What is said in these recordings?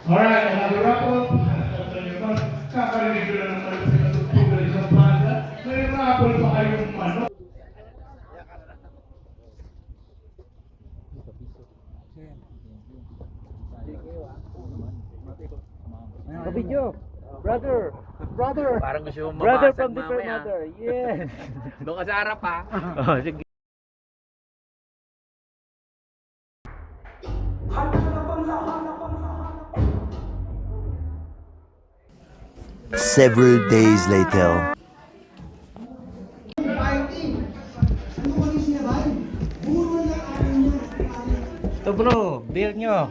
Alright, another wrap up. Kakarinig ko lang naman sila tugtugan sa plaza. May raffle pa kayong manok. Video, brother. Parang gusto mong Brother mabasag from different mamaya. mother. Yes. Doon ka sa harap ha. Oh, sige. Several days later. Ito bro, beer nyo.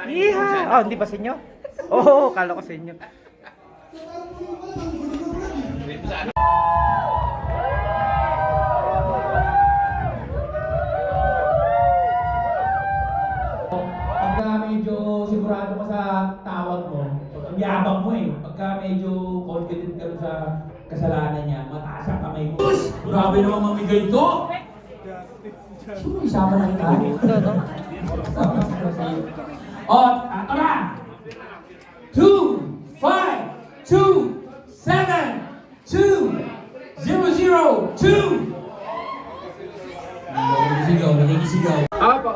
Iha! Oh, hindi ba sa inyo? Oo, kala ko sa inyo. Pagka medyo sigurado ka sa tawag mo, ang yabang mo eh. Pagka medyo confident ka sa kasalanan niya, mataas ang kamay mo. Grabe naman mamigay ito! Sino isama na kita? O, ato na! 2, 5, 2, 7, 2, 0, 0, 2! Nagigisigaw. Opo.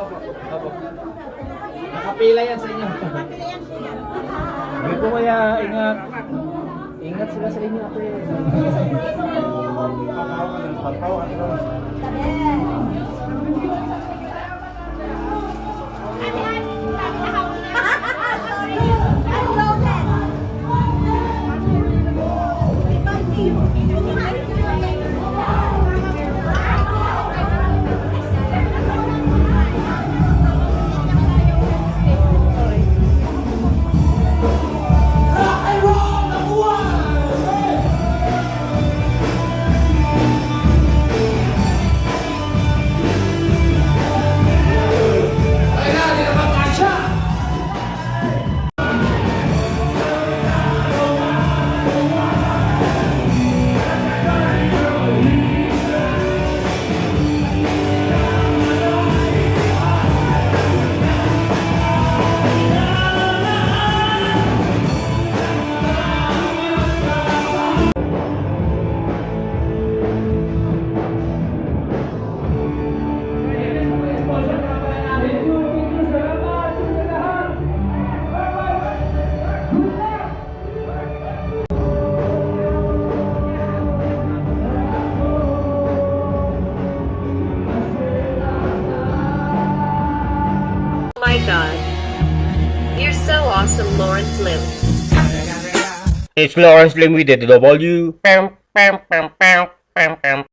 Nakapila yan sa inyo. Hindi po kaya ingat. Ingat sila sa inyo ako eh. My God. You're so awesome, Lawrence Lim. It's Lawrence Lim with the W.